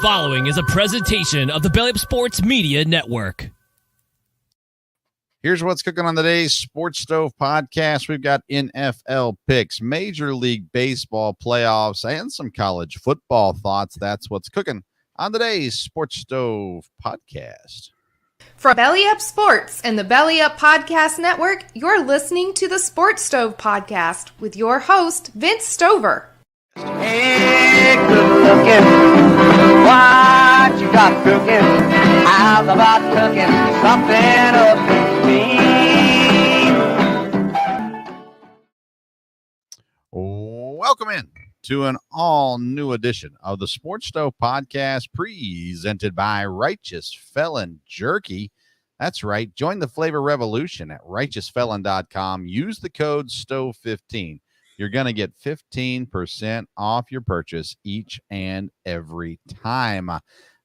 following is a presentation of the Belly Up Sports Media Network. Here's what's cooking on today's Sports Stove podcast. We've got NFL picks, Major League Baseball playoffs, and some college football thoughts. That's what's cooking on today's Sports Stove podcast. From Belly Up Sports and the Belly Up Podcast Network, you're listening to the Sports Stove podcast with your host, Vince Stover. Hey, good looking, what you got cooking? How's about cooking something up in me? Welcome in to an all-new edition of the Sports Stove podcast presented by Righteous Felon Jerky. That's right. Join the flavor revolution at righteousfelon.com. Use the code STOVE15. You're going to get 15% off your purchase each and every time.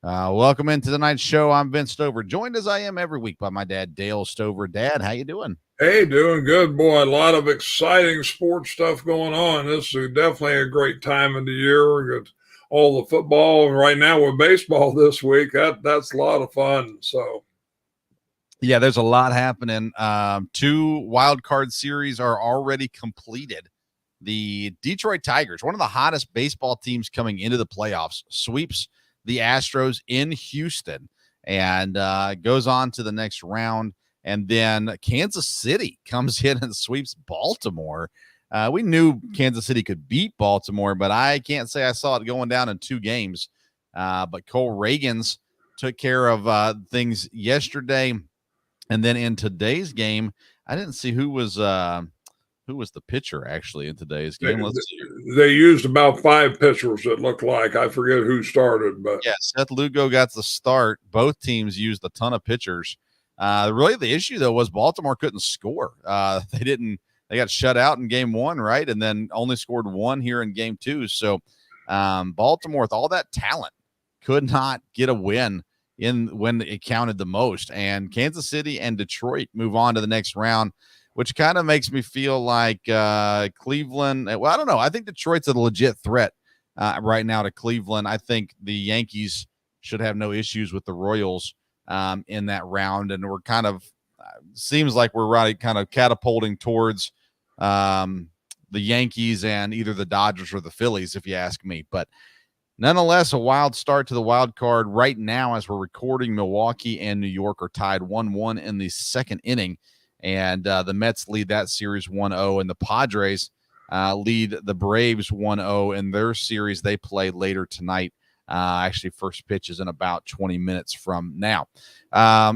Welcome into tonight's show. I'm Vince Stover, joined as I am every week by my dad, Dale Stover. Dad, how you doing? Hey, doing good, boy. A lot of exciting sports stuff going on. This is definitely a great time of the year. We got all the football, and right now with baseball this week, that's a lot of fun. So, yeah, there's a lot happening. 2 wild card series are already completed. The Detroit Tigers, one of the hottest baseball teams coming into the playoffs, sweeps the Astros in Houston and goes on to the next round. And then Kansas City comes in and sweeps Baltimore. We knew Kansas City could beat Baltimore, but I can't say I saw it going down in 2 games. But Cole Reagans took care of things yesterday. And then in today's game, I didn't see who was the pitcher actually in today's game. They used about 5 pitchers, it looked like. I forget who started, but yeah, Seth Lugo got the start. Both teams used a ton of pitchers. Really, the issue though was Baltimore couldn't score. They got shut out in game 1, right, and then only scored 1 here in game 2. So Baltimore, with all that talent, could not get a win when it counted the most. And Kansas City and Detroit move on to the next round, which kind of makes me feel like Cleveland. Well, I don't know. I think Detroit's a legit threat right now to Cleveland. I think the Yankees should have no issues with the Royals in that round. And we're kind of seems like we're right kind of catapulting towards the Yankees and either the Dodgers or the Phillies, if you ask me. But nonetheless, a wild start to the wild card right now as we're recording. Milwaukee and New York are tied 1-1 in the second inning. And the Mets lead that series 1-0, and the Padres lead the Braves 1-0 in their series. They play later tonight. Actually, first pitch is in about 20 minutes from now.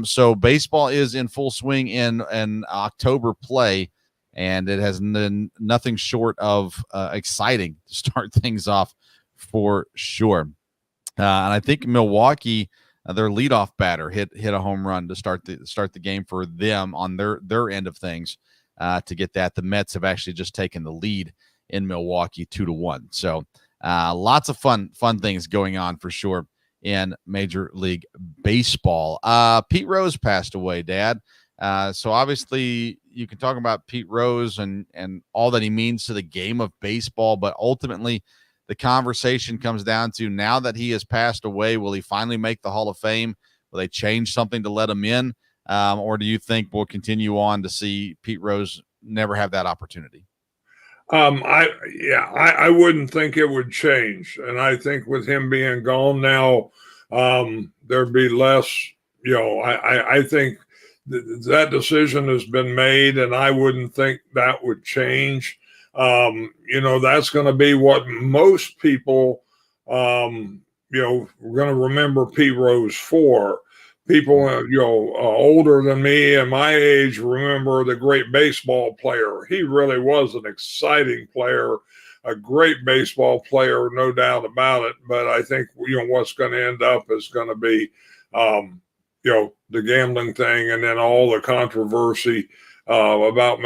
So baseball is in full swing in October play, and it has been nothing short of exciting to start things off for sure. And I think Milwaukee, their leadoff batter hit a home run to start the game for them on their end of things to get that. The Mets have actually just taken the lead in Milwaukee 2-1. So lots of fun things going on for sure in Major League Baseball. Pete Rose passed away, Dad. So obviously you can talk about Pete Rose and all that he means to the game of baseball, but ultimately the conversation comes down to, now that he has passed away, will he finally make the Hall of Fame? Will they change something to let him in? Or do you think we'll continue on to see Pete Rose never have that opportunity? I wouldn't think it would change. And I think with him being gone now, there'd be less, I think that decision has been made, and I wouldn't think that would change. That's going to be what most people, we're going to remember Pete Rose for. People, older than me and my age remember the great baseball player. He really was an exciting player, a great baseball player, no doubt about it. But I think, what's going to end up is going to be, the gambling thing, and then all the controversy about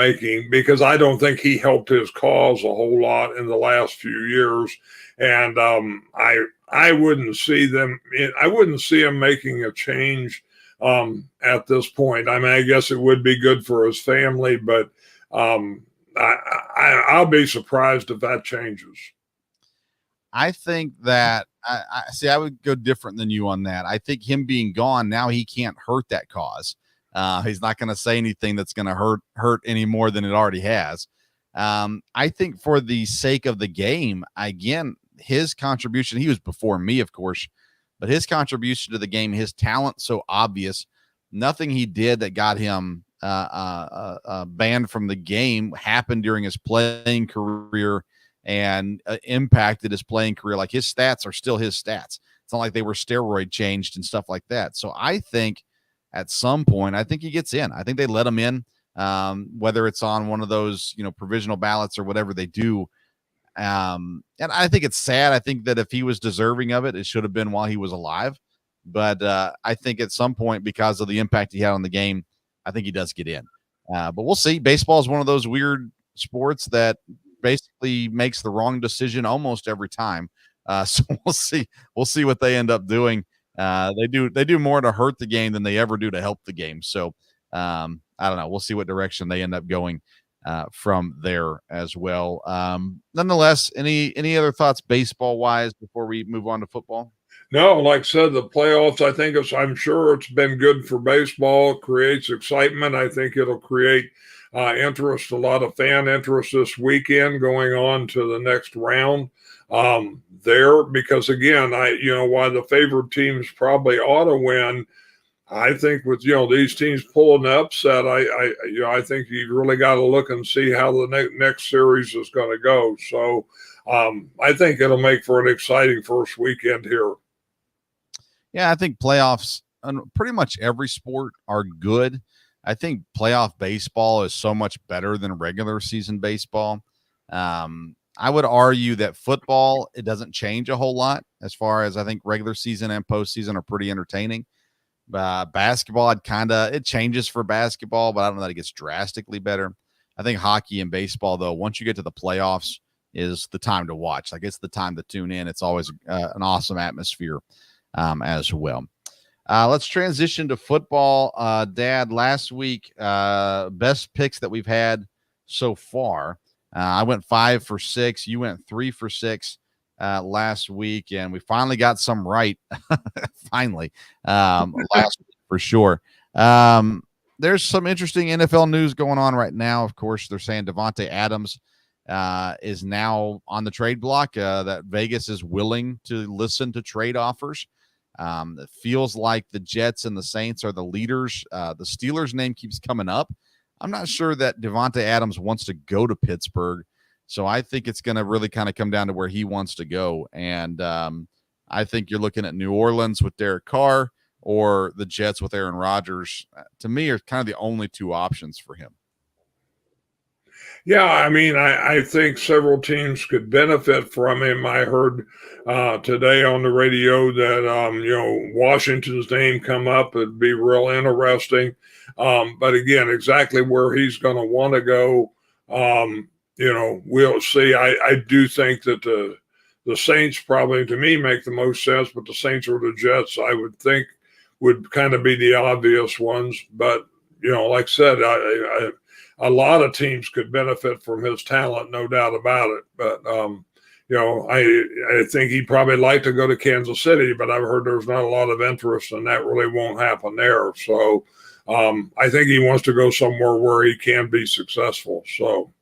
because I don't think he helped his cause a whole lot in the last few years. And I wouldn't see him making a change at this point. I mean, I guess it would be good for his family, but I'll be surprised if that changes. I think that I see. I would go different than you on that. I think him being gone now, he can't hurt that cause. He's not going to say anything that's going to hurt any more than it already has. I think for the sake of the game, again, his contribution. He was before me, of course, but his contribution to the game, his talent, so obvious. Nothing he did that got him banned from the game happened during his playing career and impacted his playing career. Like, his stats are still his stats. It's not like they were steroid changed and stuff like that. So I think at some point, I think he gets in. I think they let him in, whether it's on one of those, provisional ballots or whatever they do. And I think it's sad. I think that if he was deserving of it, it should have been while he was alive. But I think at some point, because of the impact he had on the game, I think he does get in. But we'll see. Baseball is one of those weird sports that basically makes the wrong decision almost every time. So we'll see. We'll see what they end up doing. They do more to hurt the game than they ever do to help the game. So I don't know. We'll see what direction they end up going from there as well. Nonetheless, any other thoughts baseball wise before we move on to football? No, like I said, the playoffs, I'm sure it's been good for baseball. It creates excitement. I think it'll create interest, a lot of fan interest this weekend going on to the next round there, because again, while the favored teams probably ought to win, I think with, these teams pulling the upset, I think you really got to look and see how the next series is going to go. So I think it'll make for an exciting first weekend here. Yeah, I think playoffs on pretty much every sport are good. I think playoff baseball is so much better than regular season baseball. I would argue that football, it doesn't change a whole lot as far as I think regular season and postseason are pretty entertaining. Basketball, it changes for basketball, but I don't know that it gets drastically better. I think hockey and baseball, though, once you get to the playoffs, is the time to watch. Like, it's the time to tune in. It's always an awesome atmosphere as well. Let's transition to football. Dad, last week, best picks that we've had so far. I went 5 for 6. You went 3 for 6 last week, and we finally got some right. Finally, last week for sure. There's some interesting NFL news going on right now. Of course, they're saying Davante Adams is now on the trade block, that Vegas is willing to listen to trade offers. It feels like the Jets and the Saints are the leaders. The Steelers' name keeps coming up. I'm not sure that Davante Adams wants to go to Pittsburgh, so I think it's going to really kind of come down to where he wants to go. And I think you're looking at New Orleans with Derek Carr or the Jets with Aaron Rodgers. To me, are kind of the only two options for him. Yeah, I think several teams could benefit from him. I heard today on the radio that, Washington's name come up. It'd be real interesting. But again, exactly where he's going to want to go, we'll see. I do think that the Saints probably, to me, make the most sense, but the Saints or the Jets, I would think, would kind of be the obvious ones. But, like I said, a lot of teams could benefit from his talent, no doubt about it. But, I think he'd probably like to go to Kansas City, but I've heard there's not a lot of interest, and that really won't happen there. So I think he wants to go somewhere where he can be successful. So,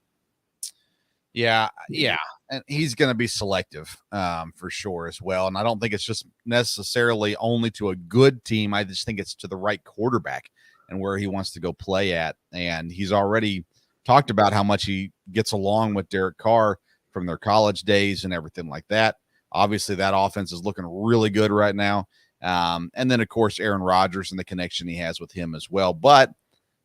yeah. And he's going to be selective for sure as well. And I don't think it's just necessarily only to a good team. I just think it's to the right quarterback and where he wants to go play at. And he's already talked about how much he gets along with Derek Carr from their college days and everything like that. Obviously, that offense is looking really good right now. And then, of course, Aaron Rodgers and the connection he has with him as well. But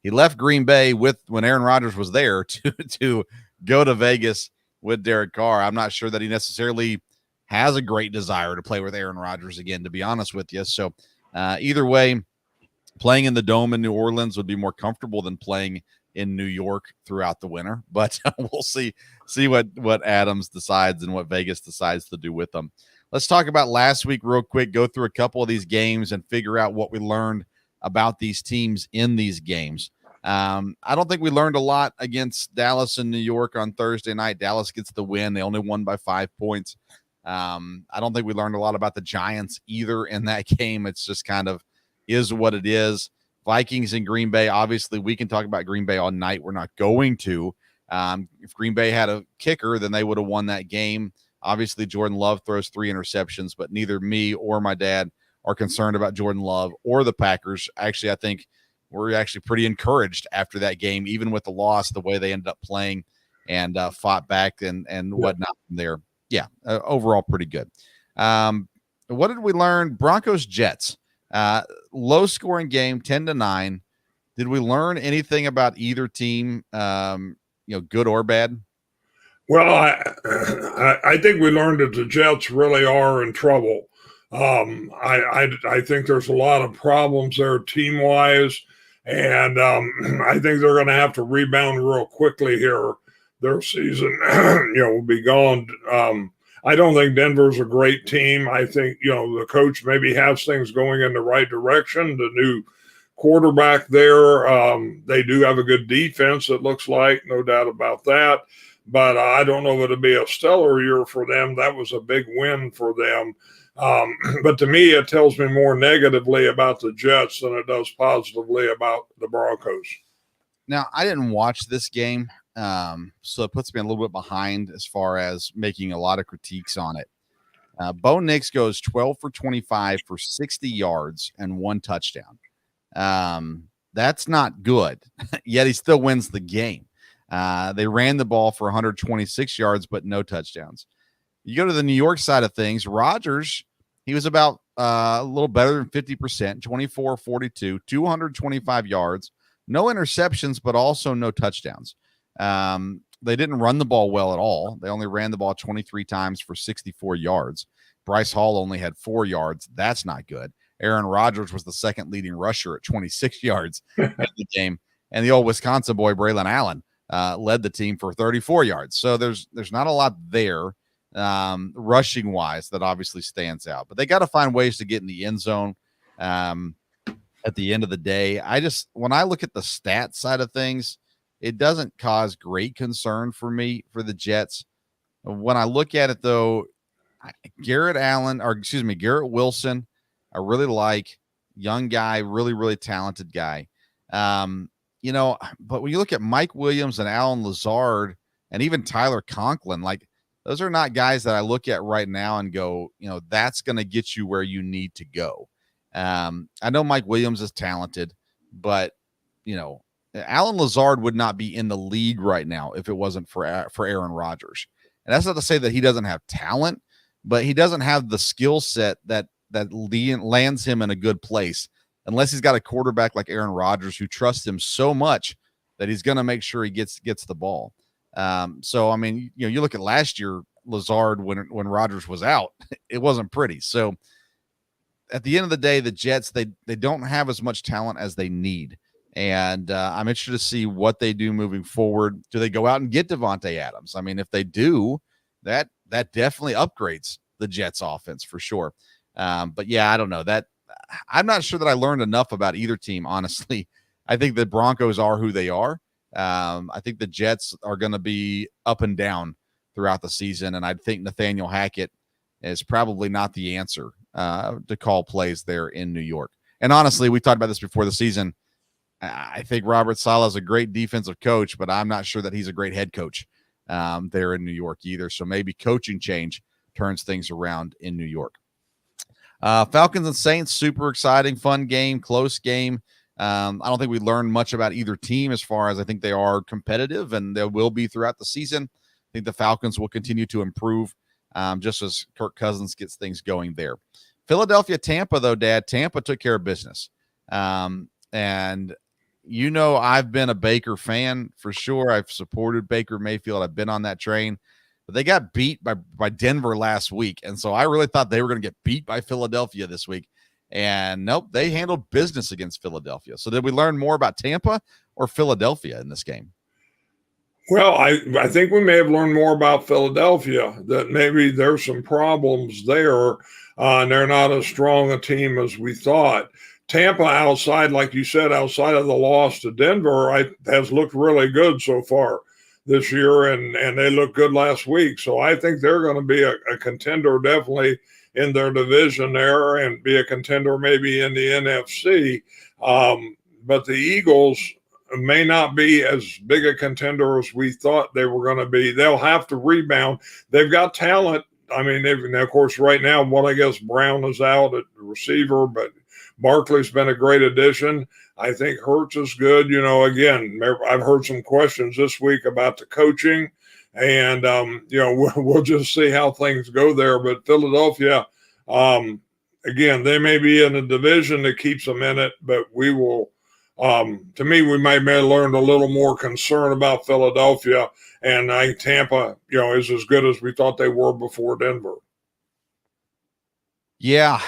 he left Green Bay when Aaron Rodgers was there to go to Vegas with Derek Carr. I'm not sure that he necessarily has a great desire to play with Aaron Rodgers again, to be honest with you. So either way, playing in the Dome in New Orleans would be more comfortable than playing in New York throughout the winter. But we'll see what Adams decides and what Vegas decides to do with them. Let's talk about last week real quick, go through a couple of these games and figure out what we learned about these teams in these games. I don't think we learned a lot against Dallas and New York on Thursday night. Dallas gets the win. They only won by 5 points. I don't think we learned a lot about the Giants either in that game. It's just kind of is what it is. Vikings and Green Bay, obviously we can talk about Green Bay all night. We're not going to. If Green Bay had a kicker, then they would have won that game. Obviously, Jordan Love throws 3 interceptions, but neither me or my dad are concerned about Jordan Love or the Packers. Actually, I think we're actually pretty encouraged after that game, even with the loss, the way they ended up playing and fought back and whatnot from there. Yeah, overall pretty good. What did we learn? Broncos Jets, low scoring game, 10-9. Did we learn anything about either team, good or bad? Well, I think we learned that the Jets really are in trouble. I think there's a lot of problems there team wise, and I think they're going to have to rebound real quickly here. Their season, will be gone. I don't think Denver's a great team. I think the coach maybe has things going in the right direction. The new quarterback there, they do have a good defense. It looks like, no doubt about that. But I don't know if it'll be a stellar year for them. That was a big win for them. But to me, it tells me more negatively about the Jets than it does positively about the Broncos. Now, I didn't watch this game, so it puts me a little bit behind as far as making a lot of critiques on it. Bo Nix goes 12 for 25 for 60 yards and 1 touchdown. That's not good, yet he still wins the game. They ran the ball for 126 yards, but no touchdowns. You go to the New York side of things, Rodgers, he was about a little better than 50%, 24-42, 225 yards, no interceptions, but also no touchdowns. They didn't run the ball well at all. They only ran the ball 23 times for 64 yards. Bryce Hall only had 4 yards. That's not good. Aaron Rodgers was the second leading rusher at 26 yards in the game. And the old Wisconsin boy, Braylon Allen, led the team for 34 yards. So there's not a lot there rushing wise that obviously stands out, but they got to find ways to get in the end zone at the end of the day. When I look at the stat side of things, it doesn't cause great concern for me for the Jets. When I look at it though, Garrett Wilson, I really like. Young guy, really, really talented guy. But when you look at Mike Williams and Alan Lazard and even Tyler Conklin, like those are not guys that I look at right now and go, that's going to get you where you need to go. I know Mike Williams is talented, but Alan Lazard would not be in the league right now if it wasn't for Aaron Rodgers. And that's not to say that he doesn't have talent, but he doesn't have the skill set that lands him in a good place. Unless he's got a quarterback like Aaron Rodgers who trusts him so much that he's going to make sure he gets the ball. So, I mean, you look at last year, Lazard, when Rodgers was out, it wasn't pretty. So at the end of the day, the Jets, they don't have as much talent as they need. And I'm interested to see what they do moving forward. Do they go out and get Devontae Adams? I mean, if they do, that definitely upgrades the Jets offense for sure. But yeah, I don't know that. I'm not sure that I learned enough about either team, honestly. I think the Broncos are who they are. I think the Jets are going to be up and down throughout the season, and I think Nathaniel Hackett is probably not the answer to call plays there in New York. And honestly, we talked about this before the season. I think Robert Saleh is a great defensive coach, but I'm not sure that he's a great head coach there in New York either. So maybe coaching change turns things around in New York. Falcons and Saints, super exciting, fun game, close game. I don't think we learned much about either team as far as I think they are competitive, and they will be throughout the season. I think the Falcons will continue to improve just as Kirk Cousins gets things going there. Philadelphia, Tampa, though, Dad. Tampa took care of business. And I've been a Baker fan for sure. I've supported Baker Mayfield. I've been on that train. But they got beat by Denver last week, and so I really thought they were going to get beat by Philadelphia this week. And nope, they handled business against Philadelphia. So did we learn more about Tampa or Philadelphia in this game? Well, I think we may have learned more about Philadelphia, that maybe there's some problems there, and they're not as strong a team as we thought. Tampa outside, like you said, outside of the loss to Denver, has looked really good so far. this year, and they looked good last week. So I think they're going to be a contender definitely in their division there, and be a contender maybe in the NFC. But the Eagles may not be as big a contender as we thought they were going to be. They'll have to rebound. They've got talent. I mean, of course, right now, I guess Brown is out at receiver, but Barkley's been a great addition. I think Hurts is good. Again, I've heard some questions this week about the coaching, and, we'll just see how things go there. But Philadelphia, again, they may be in a division that keeps them in it, but we will, to me, we may have learned a little more concern about Philadelphia, and I think Tampa, is as good as we thought they were before Denver. Yeah,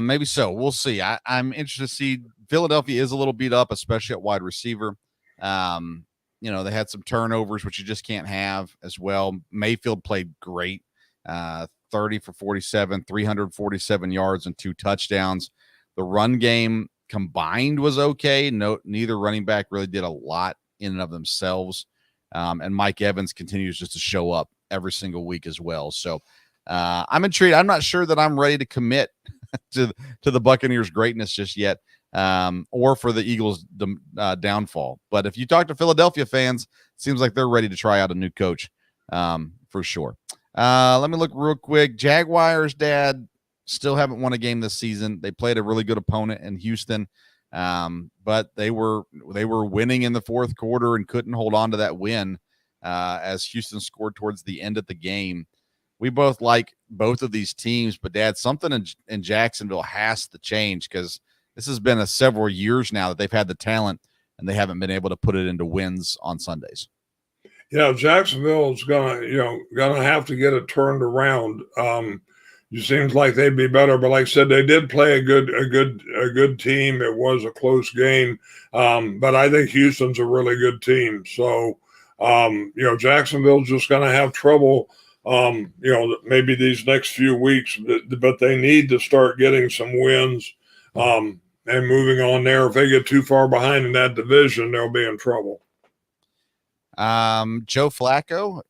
maybe so. We'll see. I'm interested to see. Philadelphia is a little beat up, especially at wide receiver. They had some turnovers, which you just can't have as well. Mayfield played great, 30 for 47, 347 yards and 2 touchdowns. The run game combined was okay. Neither running back really did a lot in and of themselves. And Mike Evans continues just to show up every single week as well. So I'm intrigued. I'm not sure that I'm ready to commit to the Buccaneers' greatness just yet, or for the Eagles' downfall. But if you talk to Philadelphia fans, it seems like they're ready to try out a new coach, for sure. Let me look real quick. Jaguars, Dad, still haven't won a game this season. They played a really good opponent in Houston, but they were winning in the fourth quarter and couldn't hold on to that win as Houston scored towards the end of the game. We both like both of these teams, but Dad, something in Jacksonville has to change, because this has been several years now that they've had the talent and they haven't been able to put it into wins on Sundays. Yeah, Jacksonville is gonna have to get it turned around. It seems like they'd be better, but like I said, they did play a good team. It was a close game, but I think Houston's a really good team. So, Jacksonville's just gonna have trouble. Maybe these next few weeks, but they need to start getting some wins and moving on there. If they get too far behind in that division, they'll be in trouble. Joe Flacco,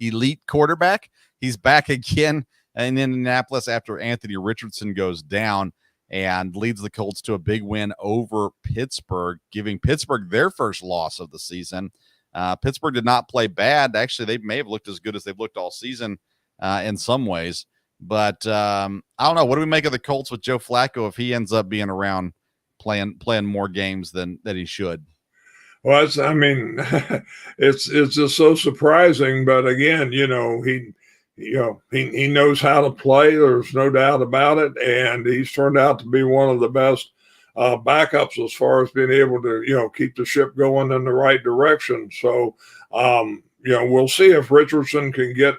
elite quarterback. He's back again in Indianapolis after Anthony Richardson goes down, and leads the Colts to a big win over Pittsburgh, giving Pittsburgh their first loss of the season. Pittsburgh did not play bad. Actually, they may have looked as good as they've looked all season in some ways. But I don't know. What do we make of the Colts with Joe Flacco if he ends up being around playing more games than he should? Well, it's just so surprising. But again, he knows how to play. There's no doubt about it, and he's turned out to be one of the best backups as far as being able to keep the ship going in the right direction. So we'll see if Richardson can get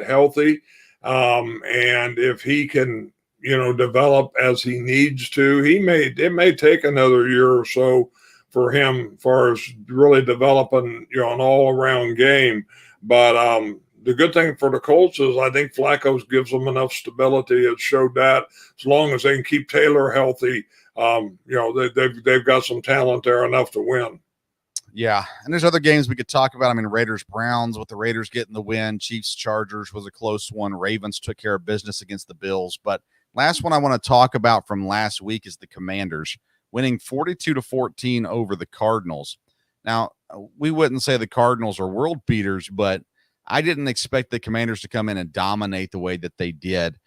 healthy, and if he can develop as he needs to. It may take another year or so for him as far as really developing an all-around game. But the good thing for the Colts is I think Flacco gives them enough stability. It showed that as long as they can keep Taylor healthy, they've got some talent there enough to win. Yeah, and there's other games we could talk about. Raiders Browns, with the Raiders getting the win. Chiefs Chargers was a close one. Ravens took care of business against the Bills. But last one I want to talk about from last week is the Commanders winning 42-14 over the Cardinals. Now, we wouldn't say the Cardinals are world beaters, but I didn't expect the Commanders to come in and dominate the way that they did.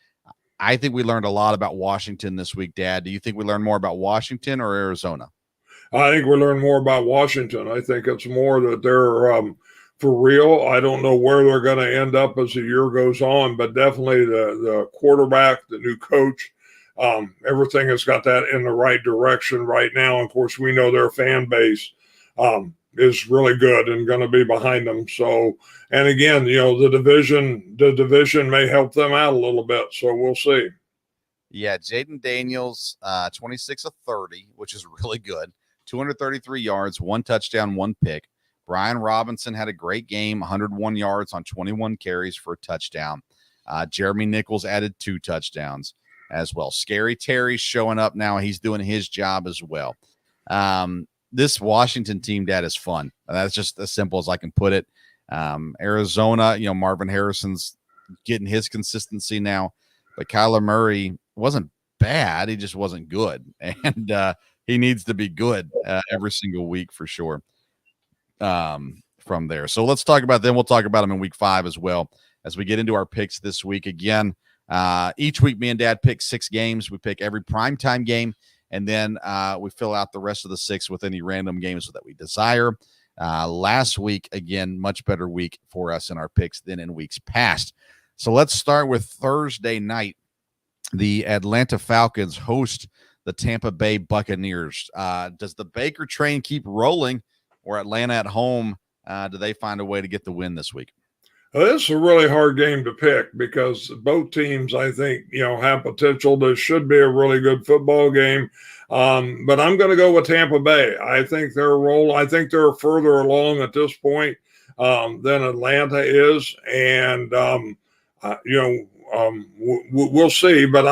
I think we learned a lot about Washington this week, Dad. Do you think we learned more about Washington or Arizona? I think we learned more about Washington. I think it's more that they're for real. I don't know where they're going to end up as the year goes on, but definitely the quarterback, the new coach, everything has got that in the right direction right now. Of course, we know their fan base is really good and going to be behind them. So, and again, the division may help them out a little bit. So we'll see. Yeah, Jaden Daniels, 26 of 30, which is really good. 233 yards, 1 touchdown, 1 pick. Brian Robinson had a great game, 101 yards on 21 carries for a touchdown. Jeremy Nichols added 2 touchdowns as well. Scary Terry's showing up now. He's doing his job as well. this Washington team, Dad, is fun. That's just as simple as I can put it. Arizona, Marvin Harrison's getting his consistency now, but Kyler Murray wasn't bad. He just wasn't good. And he needs to be good every single week for sure from there. So let's talk about them. We'll talk about them in week 5 as well as we get into our picks this week. Again, each week me and Dad pick 6 games. We pick every primetime game, and then we fill out the rest of the 6 with any random games that we desire. Last week, again, much better week for us in our picks than in weeks past. So let's start with Thursday night. The Atlanta Falcons host the Tampa Bay Buccaneers. Does the Baker train keep rolling, or Atlanta at home? Do they find a way to get the win this week? This is a really hard game to pick because both teams, I think, have potential. This should be a really good football game. But I'm going to go with Tampa Bay. I think they're further along at this point than Atlanta is. And, we'll see. But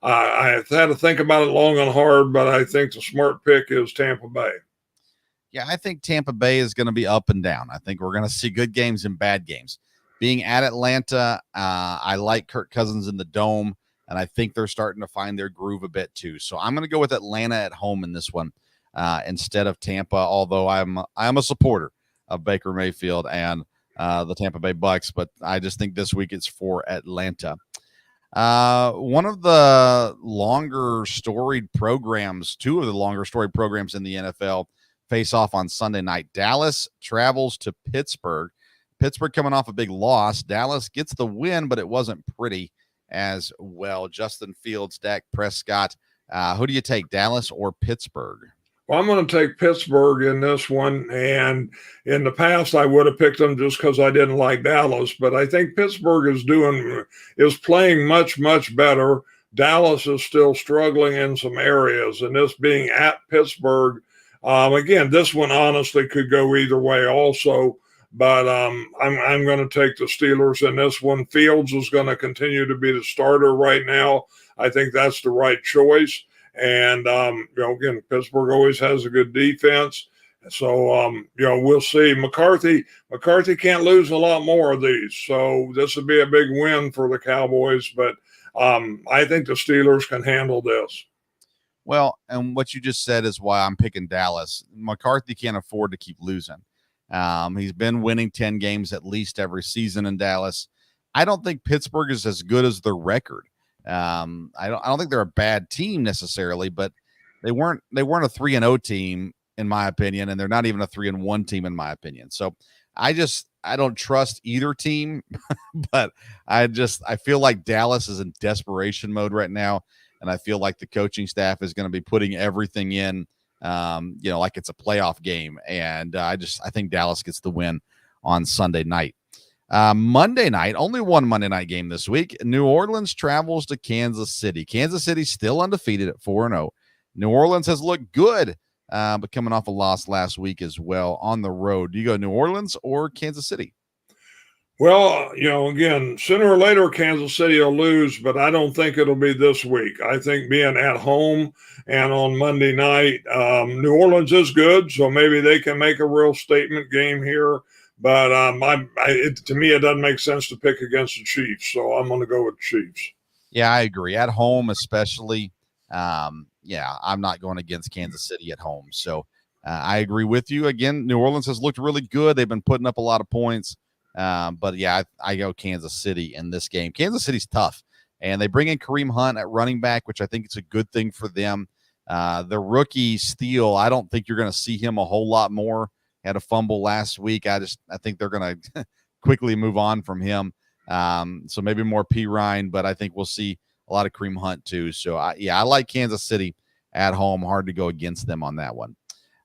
I've had to think about it long and hard, but I think the smart pick is Tampa Bay. Yeah, I think Tampa Bay is going to be up and down. I think we're going to see good games and bad games. Being at Atlanta, I like Kirk Cousins in the Dome, and I think they're starting to find their groove a bit too. So I'm going to go with Atlanta at home in this one instead of Tampa, although I'm a supporter of Baker Mayfield and the Tampa Bay Bucks, but I just think this week it's for Atlanta. One of the longer storied programs, 2 of the longer storied programs in the NFL, face off on Sunday night. Dallas travels to Pittsburgh. Pittsburgh coming off a big loss. Dallas gets the win, but it wasn't pretty as well. Justin Fields, Dak Prescott. Who do you take, Dallas or Pittsburgh? Well, I'm going to take Pittsburgh in this one. And in the past, I would have picked them just because I didn't like Dallas. But I think Pittsburgh is playing much, much better. Dallas is still struggling in some areas. And this being at Pittsburgh, again, this one honestly could go either way also, but I'm going to take the Steelers in this one. Fields is going to continue to be the starter right now. I think that's the right choice. And, again, Pittsburgh always has a good defense. So, we'll see. McCarthy can't lose a lot more of these. So this would be a big win for the Cowboys, but I think the Steelers can handle this. Well, and what you just said is why I'm picking Dallas. McCarthy can't afford to keep losing. He's been winning 10 games at least every season in Dallas. I don't think Pittsburgh is as good as their record. I don't think they're a bad team necessarily, but they weren't a 3-0 team in my opinion, and they're not even a 3-1 team in my opinion. So I don't trust either team, but I feel like Dallas is in desperation mode right now. And I feel like the coaching staff is going to be putting everything in, like it's a playoff game. And I think Dallas gets the win on Sunday night. Monday night, only one Monday night game this week. New Orleans travels to Kansas City. Kansas City still undefeated at 4-0. New Orleans has looked good, but coming off a loss last week as well on the road. Do you go New Orleans or Kansas City? Well, again, sooner or later, Kansas City will lose, but I don't think it'll be this week. I think being at home and on Monday night, New Orleans is good, so maybe they can make a real statement game here. But to me, it doesn't make sense to pick against the Chiefs, so I'm going to go with the Chiefs. Yeah, I agree. At home, especially, I'm not going against Kansas City at home. So I agree with you. Again, New Orleans has looked really good. They've been putting up a lot of points. But yeah, I go Kansas City in this game. Kansas City's tough, and they bring in Kareem Hunt at running back, which I think is a good thing for them. The rookie Steele, I don't think you're going to see him a whole lot more. Had a fumble last week. I think they're going to quickly move on from him. So maybe more P. Ryan, but I think we'll see a lot of Kareem Hunt too. So I like Kansas City at home. Hard to go against them on that one.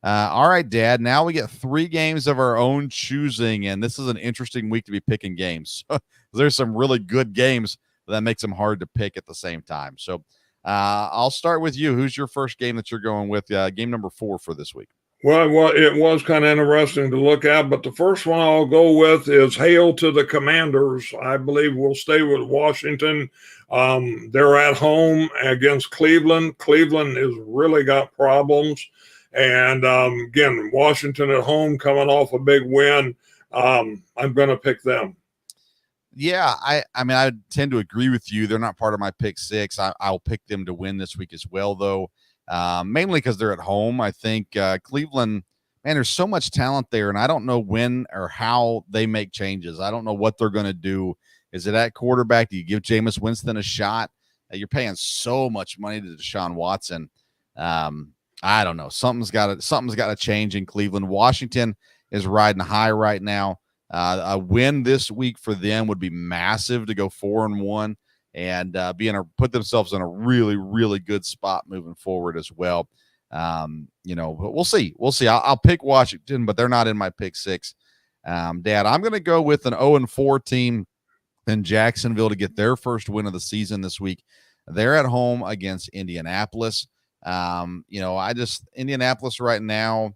All right, Dad. Now we get 3 games of our own choosing, and this is an interesting week to be picking games. There's some really good games, but that makes them hard to pick at the same time. So I'll start with you. Who's your first game that you're going with? Game number 4 for this week. Well, it was kind of interesting to look at, but the first one I'll go with is Hail to the Commanders. I believe we'll stay with Washington. They're at home against Cleveland. Cleveland has really got problems. And again, Washington at home coming off a big win. I'm going to pick them. Yeah, I mean, I tend to agree with you. They're not part of my pick six. I'll pick them to win this week as well, though, mainly because they're at home. I think Cleveland, man, there's so much talent there, and I don't know when or how they make changes. I don't know what they're going to do. Is it at quarterback? Do you give Jameis Winston a shot? You're paying so much money to Deshaun Watson. I don't know. Something's got to change in Cleveland. Washington is riding high right now. A win this week for them would be massive to go 4-1 and put themselves in a really, really good spot moving forward as well. But we'll see. I'll pick Washington, but they're not in my pick six. Dad, I'm going to go with an 0-4 team in Jacksonville to get their first win of the season this week. They're at home against Indianapolis. Indianapolis right now,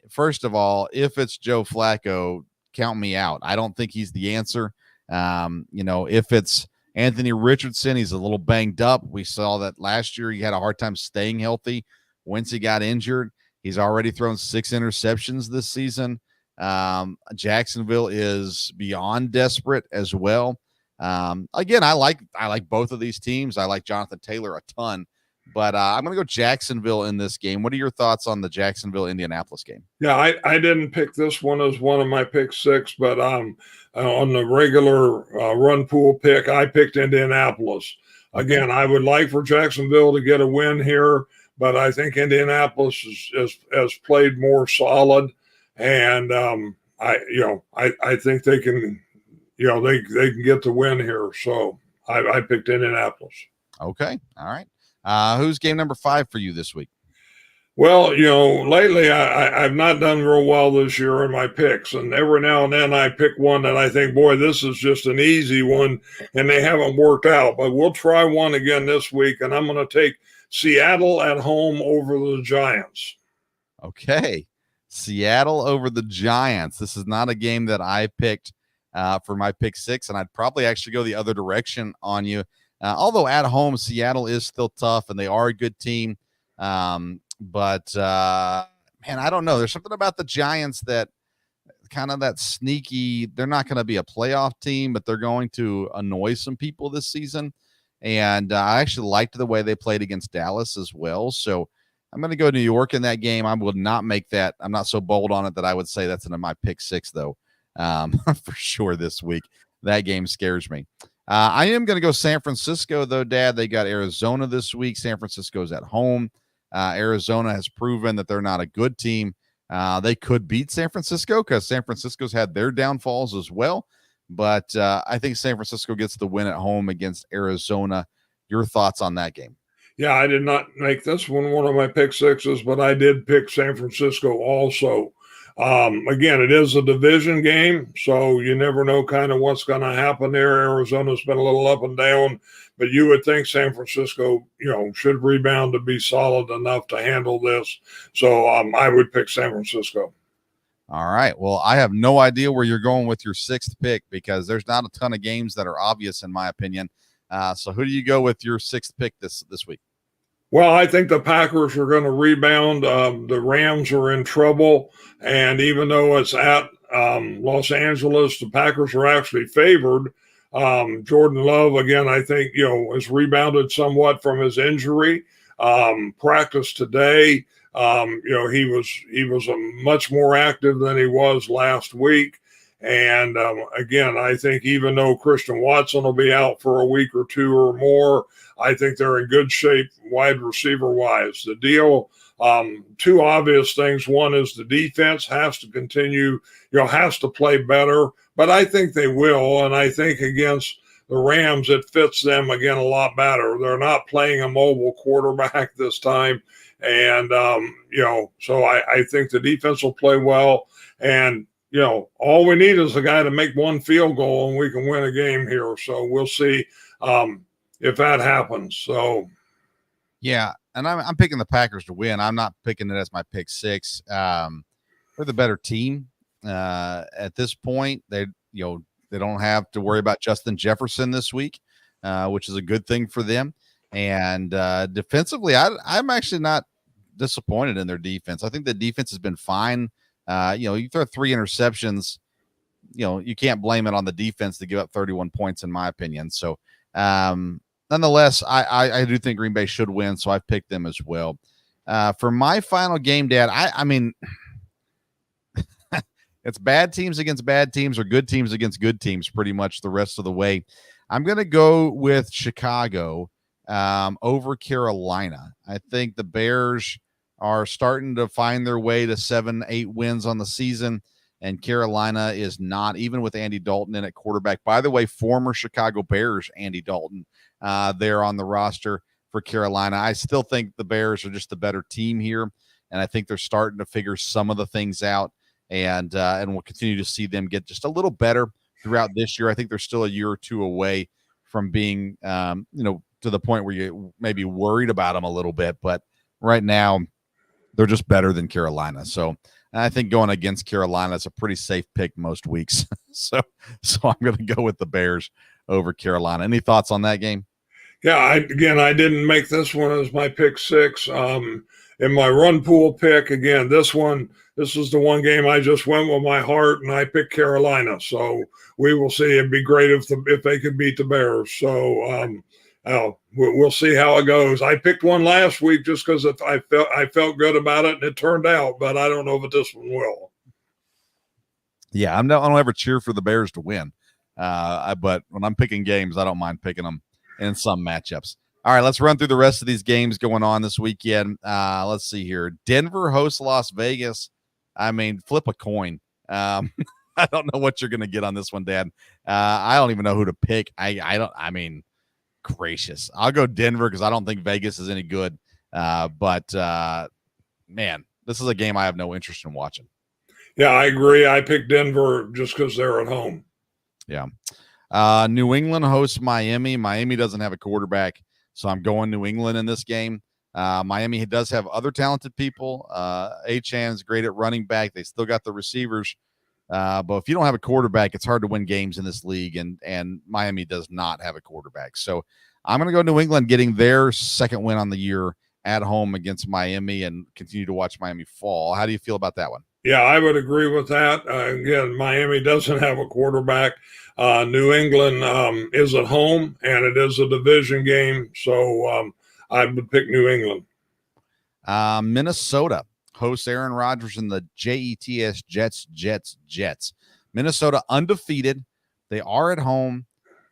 first of all, if it's Joe Flacco, count me out. I don't think he's the answer. If it's Anthony Richardson, he's a little banged up. We saw that last year. He had a hard time staying healthy once he got injured. He's already thrown 6 interceptions this season. Jacksonville is beyond desperate as well. Again, I like both of these teams. I like Jonathan Taylor a ton. But I'm going to go Jacksonville in this game. What are your thoughts on the Jacksonville-Indianapolis game? Yeah, I didn't pick this one as one of my pick six, but on the regular run pool pick, I picked Indianapolis. Again, I would like for Jacksonville to get a win here, but I think Indianapolis has played more solid, and I think they can, they can get the win here. So I picked Indianapolis. Okay, all right. Who's game number 5 for you this week? Well, lately I've not done real well this year in my picks, and every now and then I pick one that I think, boy, this is just an easy one, and they haven't worked out. But we'll try one again this week, and I'm going to take Seattle at home over the Giants. Okay, Seattle over the Giants. This is not a game that I picked for my pick 6, and I'd probably actually go the other direction on you. Although at home, Seattle is still tough, and they are a good team. But I don't know. There's something about the Giants that kind of that sneaky, they're not going to be a playoff team, but they're going to annoy some people this season. And I actually liked the way they played against Dallas as well. So I'm going to go New York in that game. I would not make that. I'm not so bold on it that I would say that's in my pick 6, though, for sure this week. That game scares me. I am going to go San Francisco, though, Dad. They got Arizona this week. San Francisco's at home. Arizona has proven that they're not a good team. They could beat San Francisco because San Francisco's had their downfalls as well. But I think San Francisco gets the win at home against Arizona. Your thoughts on that game? Yeah, I did not make this one of my pick sixes, but I did pick San Francisco also. Again, it is a division game, so you never know kind of what's going to happen there. Arizona's been a little up and down, but you would think San Francisco, should rebound to be solid enough to handle this. So I would pick San Francisco. All right. Well, I have no idea where you're going with your 6th pick because there's not a ton of games that are obvious in my opinion. So who do you go with your 6th pick this week? Well, I think the Packers are going to rebound. The Rams are in trouble. And even though it's at Los Angeles, the Packers are actually favored. Jordan Love, again, I think, has rebounded somewhat from his injury. Practice today, he was much more active than he was last week. And again, I think even though Christian Watson will be out for a week or two or more, I think they're in good shape wide receiver wise. The deal, 2 obvious things. One is the defense has to continue, has to play better, but I think they will. And I think against the Rams, it fits them again a lot better. They're not playing a mobile quarterback this time. And, so I think the defense will play well. And, all we need is a guy to make 1 field goal and we can win a game here. So we'll see if that happens. So, yeah, and I'm picking the Packers to win. I'm not picking it as my pick 6. They're the better team at this point. They don't have to worry about Justin Jefferson this week, which is a good thing for them. And defensively, I'm actually not disappointed in their defense. I think the defense has been fine. You throw 3 interceptions, you can't blame it on the defense to give up 31 points, in my opinion. So, nonetheless, I do think Green Bay should win, so I've picked them as well. For my final game, Dad, I mean, it's bad teams against bad teams or good teams against good teams pretty much the rest of the way. I'm going to go with Chicago over Carolina. I think the Bears are starting to find their way to 7-8 wins on the season, and Carolina is not, even with Andy Dalton in at quarterback. By the way, former Chicago Bears Andy Dalton there on the roster for Carolina. I still think the Bears are just the better team here, and I think they're starting to figure some of the things out, and we'll continue to see them get just a little better throughout this year. I think they're still a year or two away from being, to the point where you may be worried about them a little bit, but right now they're just better than Carolina. So I think going against Carolina is a pretty safe pick most weeks. so I'm going to go with the Bears over Carolina. Any thoughts on that game? Yeah, I didn't make this one as my pick 6. In my run pool pick, again, this is the one game I just went with my heart, and I picked Carolina. So we will see. It'd be great if they could beat the Bears. So we'll see how it goes. I picked one last week just because I felt good about it, and it turned out, but I don't know if this one will. Yeah, I don't ever cheer for the Bears to win, but when I'm picking games, I don't mind picking them in some matchups. All right, let's run through the rest of these games going on this weekend. Let's see here. Denver hosts Las Vegas. I mean, flip a coin. I don't know what you're going to get on this one, Dad. I don't even know who to pick. Gracious. I'll go Denver because I don't think Vegas is any good. But man, this is a game I have no interest in watching. Yeah, I agree. I picked Denver just because they're at home. Yeah. New England hosts Miami. Miami doesn't have a quarterback, so I'm going New England in this game. Miami does have other talented people. Achan's great at running back. They still got the receivers. But if you don't have a quarterback, it's hard to win games in this league, and Miami does not have a quarterback. So I'm going to go New England, getting their second win on the year at home against Miami, and continue to watch Miami fall. How do you feel about that one? Yeah, I would agree with that. Again, Miami doesn't have a quarterback. New England is at home, and it is a division game, so I would pick New England. Minnesota hosts Aaron Rodgers and the Jets. Minnesota undefeated. They are at home.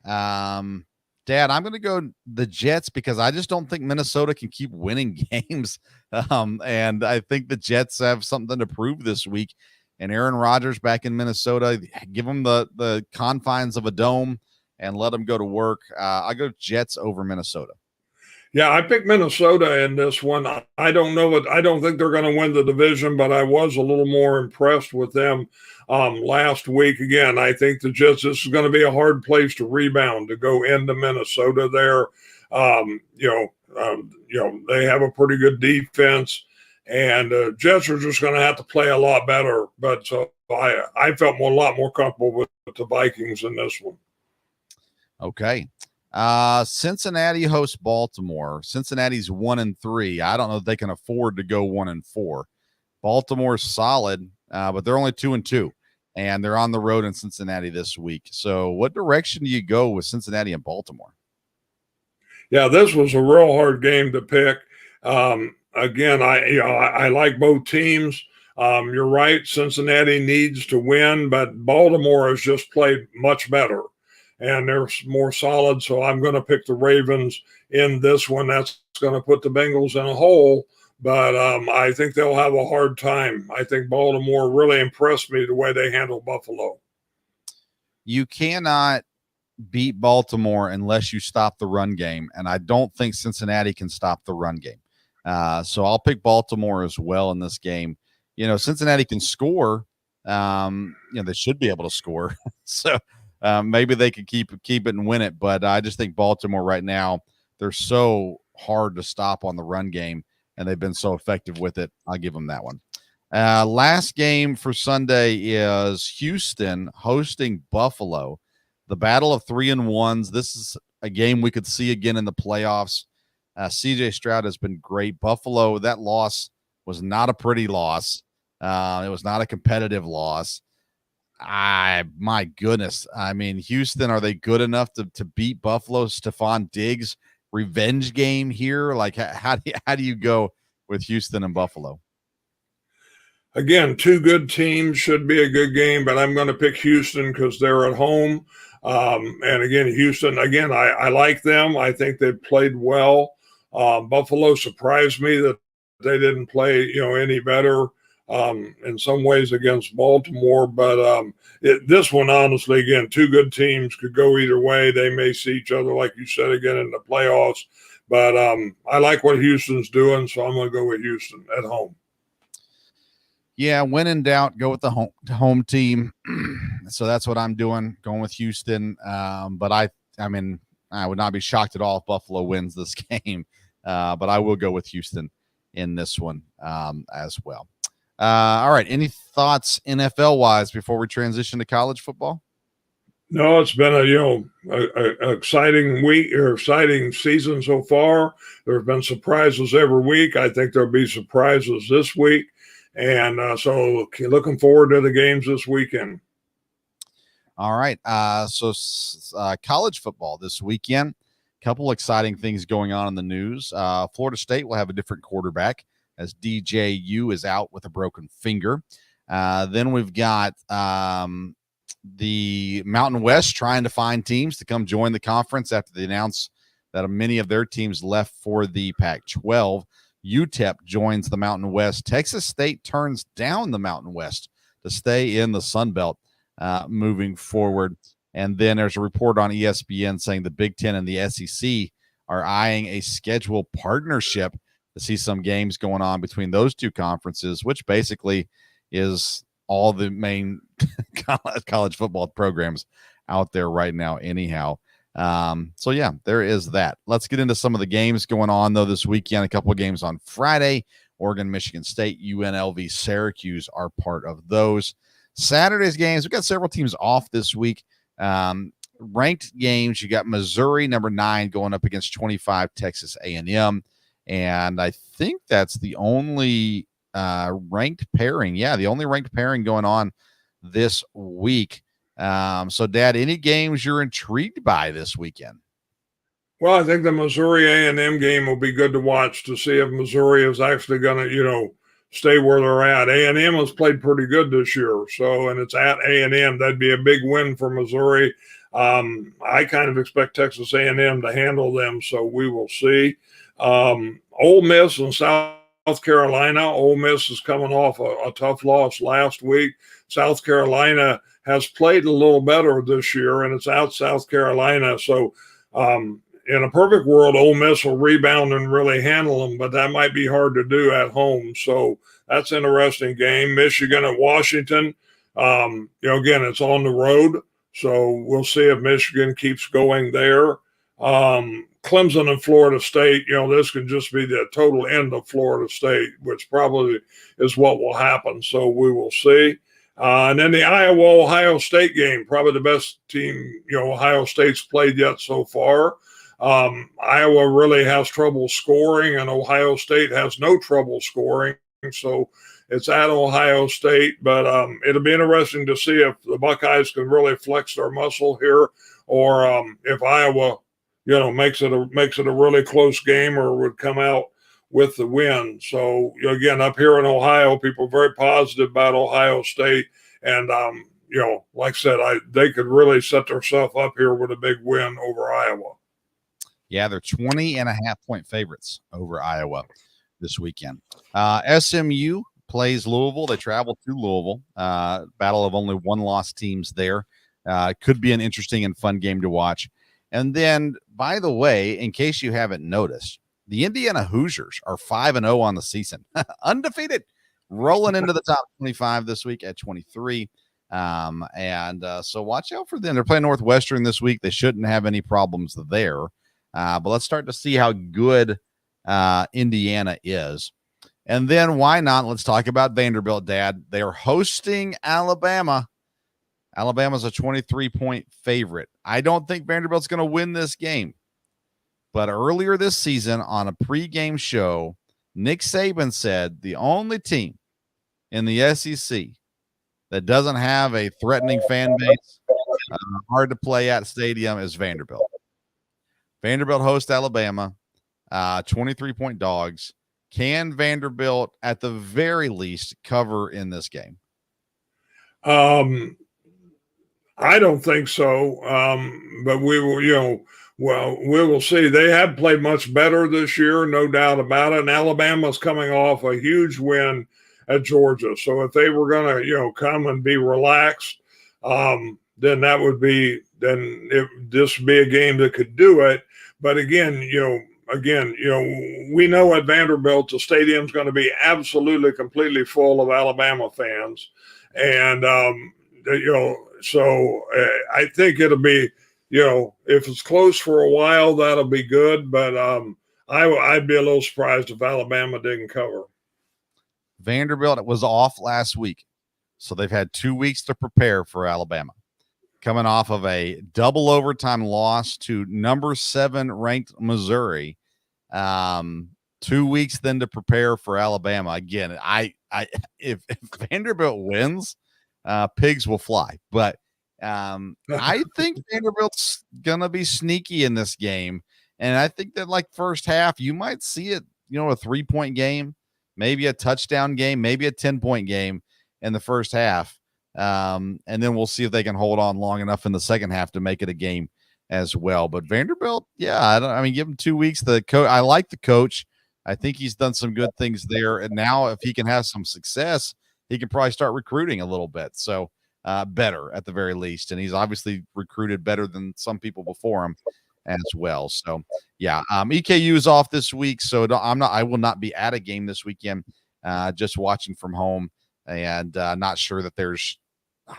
Dad, I'm going to go the Jets because I just don't think Minnesota can keep winning games. And I think the Jets have something to prove this week. And Aaron Rodgers back in Minnesota, give him the confines of a dome and let him go to work. I go Jets over Minnesota. Yeah, I picked Minnesota in this one. I don't know I don't think they're going to win the division, but I was a little more impressed with them last week. Again, I think the Jets, this is going to be a hard place to rebound, to go into Minnesota there. They have a pretty good defense, and Jets are just going to have to play a lot better. But so I felt a lot more comfortable with the Vikings in this one. Okay. Cincinnati hosts Baltimore. Cincinnati's 1-3. I don't know if they can afford to go 1-4. Baltimore's solid, but they're only 2-2, and they're on the road in Cincinnati this week. So what direction do you go with Cincinnati and Baltimore? Yeah, this was a real hard game to pick. Again, I like both teams. You're right. Cincinnati needs to win, but Baltimore has just played much better, and they're more solid. So I'm going to pick the Ravens in this one. That's going to put the Bengals in a hole, but I think they'll have a hard time. I think Baltimore really impressed me the way they handled Buffalo. You cannot beat Baltimore unless you stop the run game, and I don't think Cincinnati can stop the run game. So I'll pick Baltimore as well in this game. Cincinnati can score. They should be able to score. So maybe they could keep it and win it, but I just think Baltimore right now, they're so hard to stop on the run game, and they've been so effective with it. I'll give them that one. Last game for Sunday is Houston hosting Buffalo. The battle of 3-1s. This is a game we could see again in the playoffs. CJ Stroud has been great. Buffalo, that loss was not a pretty loss. It was not a competitive loss. My goodness. I mean, Houston, are they good enough to beat Buffalo? Stephon Diggs revenge game here? Like, how do you go with Houston and Buffalo? Again, two good teams, should be a good game, but I'm going to pick Houston because they're at home. And again, Houston, again, I like them. I think they've played well. Buffalo surprised me that they didn't play, any better in some ways against Baltimore. But this one, honestly, again, two good teams could go either way. They may see each other, like you said, again in the playoffs. But I like what Houston's doing, so I'm going to go with Houston at home. Yeah, when in doubt, go with the home team. So that's what I'm doing, going with Houston. But I mean, I would not be shocked at all if Buffalo wins this game. But I will go with Houston in this one as well. All right. Any thoughts NFL-wise before we transition to college football? No, it's been a exciting week or exciting season so far. There have been surprises every week. I think there'll be surprises this week. And so looking forward to the games this weekend. All right. So college football this weekend. Couple exciting things going on in the news. Florida State will have a different quarterback as DJU is out with a broken finger. Then we've got the Mountain West trying to find teams to come join the conference after they announced that many of their teams left for the Pac-12. UTEP joins the Mountain West. Texas State turns down the Mountain West to stay in the Sun Belt moving forward. And then there's a report on ESPN saying the Big Ten and the SEC are eyeing a scheduled partnership to see some games going on between those two conferences, which basically is all the main college football programs out there right now anyhow. So yeah, there is that. Let's get into some of the games going on though this weekend. A couple of games on Friday. Oregon, Michigan State, UNLV, Syracuse are part of those. Saturday's games, we've got several teams off this week. Ranked games, you got Missouri, number 9, going up against 25 Texas A&M. And I think that's the only ranked pairing. Yeah, the only ranked pairing going on this week. So, Dad, any games you're intrigued by this weekend? Well, I think the Missouri A&M game will be good to watch to see if Missouri is actually going to, stay where they're at. A&M has played pretty good this year, and it's at A&M. That'd be a big win for Missouri. I kind of expect Texas A&M to handle them, so we will see. Ole Miss and South Carolina. Ole Miss is coming off a tough loss last week. South Carolina has played a little better this year, and it's out South Carolina. So in a perfect world, Ole Miss will rebound and really handle them, but that might be hard to do at home. So that's an interesting game. Michigan at Washington. Again, it's on the road, so we'll see if Michigan keeps going there. Clemson and Florida State, this could just be the total end of Florida State, which probably is what will happen. So we will see. And then the Iowa-Ohio State game, probably the best team, Ohio State's played yet so far. Iowa really has trouble scoring, and Ohio State has no trouble scoring. So it's at Ohio State, but it'll be interesting to see if the Buckeyes can really flex their muscle here, or if Iowa, makes it a really close game or would come out with the win. So again, up here in Ohio, people are very positive about Ohio State, and like I said, they could really set themselves up here with a big win over Iowa. Yeah, they're 20.5-point favorites over Iowa this weekend. SMU plays Louisville. They travel to Louisville. Battle of only one-loss teams there. Could be an interesting and fun game to watch. And then, by the way, in case you haven't noticed, the Indiana Hoosiers are 5-0 on the season. Undefeated. Rolling into the top 25 this week at 23. So watch out for them. They're playing Northwestern this week. They shouldn't have any problems there. But let's start to see how good Indiana is. And then why not? Let's talk about Vanderbilt, Dad. They're hosting Alabama. Alabama's a 23-point favorite. I don't think Vanderbilt's going to win this game. But earlier this season on a pregame show, Nick Saban said the only team in the SEC that doesn't have a threatening fan base, hard to play at stadium is Vanderbilt. Vanderbilt hosts Alabama, 23-point dogs. Can Vanderbilt, at the very least, cover in this game? I don't think so. But we will, we will see. They have played much better this year, no doubt about it. And Alabama's coming off a huge win at Georgia. So if they were going to, come and be relaxed, then that would be, this would be a game that could do it. But again, we know at Vanderbilt, the stadium's going to be absolutely, completely full of Alabama fans. And, so I think it'll be, if it's close for a while, that'll be good. But I'd be a little surprised if Alabama didn't cover. Vanderbilt was off last week, so they've had 2 weeks to prepare for Alabama. Coming off of a double overtime loss to number 7 ranked Missouri. 2 weeks then to prepare for Alabama. Again, if Vanderbilt wins, pigs will fly. But I think Vanderbilt's gonna be sneaky in this game, and I think that like first half you might see it. A 3-point game, maybe a touchdown game, maybe a 10-point game in the first half. And then we'll see if they can hold on long enough in the second half to make it a game as well. But Vanderbilt, give him 2 weeks. The coach, I like the coach. I think he's done some good things there. And now if he can have some success, he can probably start recruiting a little bit. So better at the very least. And he's obviously recruited better than some people before him as well. So EKU is off this week. So I will not be at a game this weekend, just watching from home. And not sure that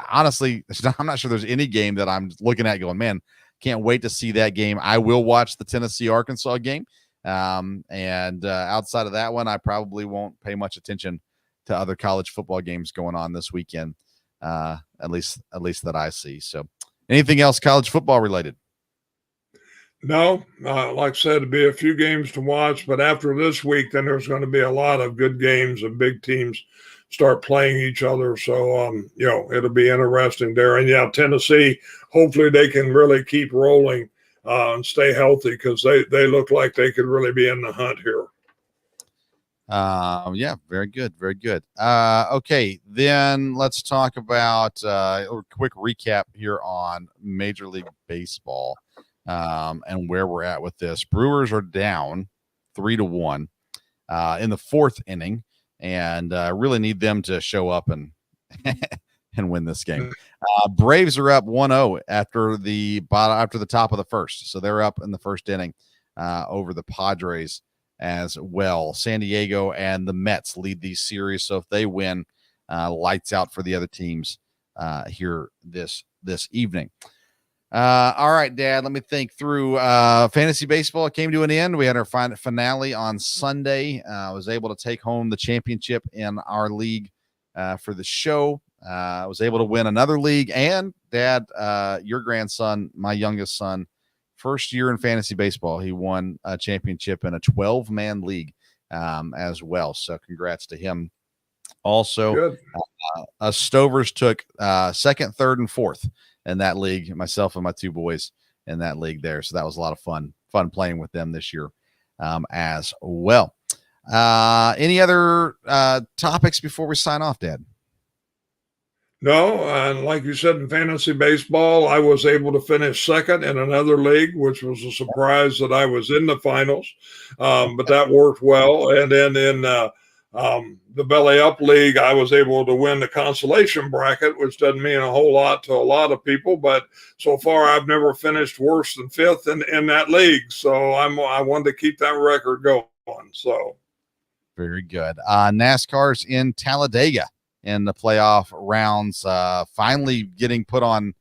I'm not sure there's any game that I'm looking at going, man, can't wait to see that game. I will watch the Tennessee-Arkansas game. And outside of that one, I probably won't pay much attention to other college football games going on this weekend, at least that I see. So anything else college football related? No, like I said, it'd be a few games to watch, but after this week, then there's going to be a lot of good games and big teams start playing each other. So, it'll be interesting there. And Tennessee, hopefully they can really keep rolling and stay healthy, because they look like they could really be in the hunt here. Very good. Very good. Okay. Then let's talk about a quick recap here on Major League Baseball, and where we're at with this. Brewers are down 3-1 in the fourth inning, and really need them to show up and win this game. Braves are up 1-0 after the top of the first, so they're up in the first inning over the Padres as well. San Diego and the Mets lead these series, so if they win, lights out for the other teams here this evening. All right, Dad, let me think through fantasy baseball. It came to an end. We had our finale on Sunday. I was able to take home the championship in our league for the show. I was able to win another league. And, Dad, your grandson, my youngest son, first year in fantasy baseball, he won a championship in a 12-man league as well. So congrats to him. Also, us Stovers took second, third, and fourth in that league, myself and my two boys in that league there. So that was a lot of fun playing with them this year as well. Any other topics before we sign off, Dad? No, and like you said, in fantasy baseball, I was able to finish second in another league, which was a surprise that I was in the finals, but that worked well. And then in the Belly Up League, I was able to win the consolation bracket, which doesn't mean a whole lot to a lot of people, but so far I've never finished worse than fifth in that league. So I wanted to keep that record going. So very good. NASCAR's in Talladega in the playoff rounds, finally getting put on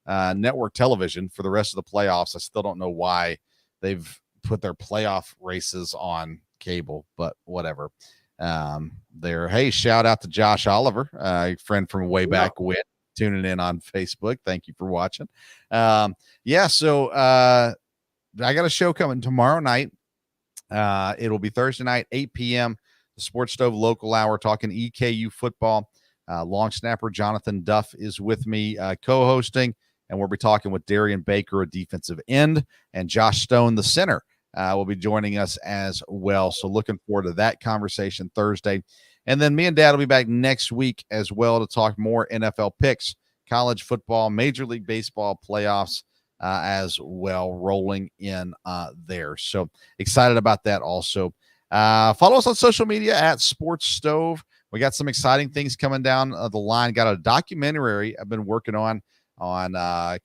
network television for the rest of the playoffs. I still don't know why they've put their playoff races on cable, but whatever. Hey, shout out to Josh Oliver, a friend from way back when, tuning in on Facebook. Thank you for watching. So I got a show coming tomorrow night. It will be Thursday night, 8 p.m. the Sports Stove Local Hour, talking EKU football. Long snapper Jonathan Duff is with me co-hosting, and we'll be talking with Darian Baker, a defensive end, and Josh Stone, the center, will be joining us as well. So looking forward to that conversation Thursday. And then me and Dad will be back next week as well to talk more NFL picks, college football, Major League Baseball playoffs as well, rolling in there. So excited about that also. Follow us on social media at Sports Stove. We got some exciting things coming down the line. Got a documentary I've been working on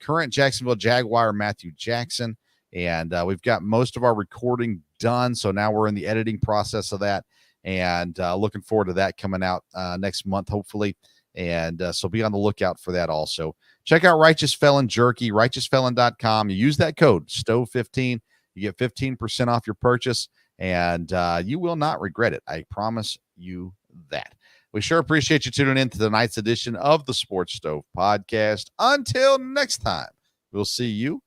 current Jacksonville Jaguar Matthew Jackson. And we've got most of our recording done. So now we're in the editing process of that. And looking forward to that coming out next month, hopefully. And so be on the lookout for that also. Check out Righteous Felon Jerky, righteousfelon.com. You use that code, STOVE15. You get 15% off your purchase. And you will not regret it. I promise you that. We sure appreciate you tuning in to tonight's edition of the Sports Stove Podcast. Until next time, we'll see you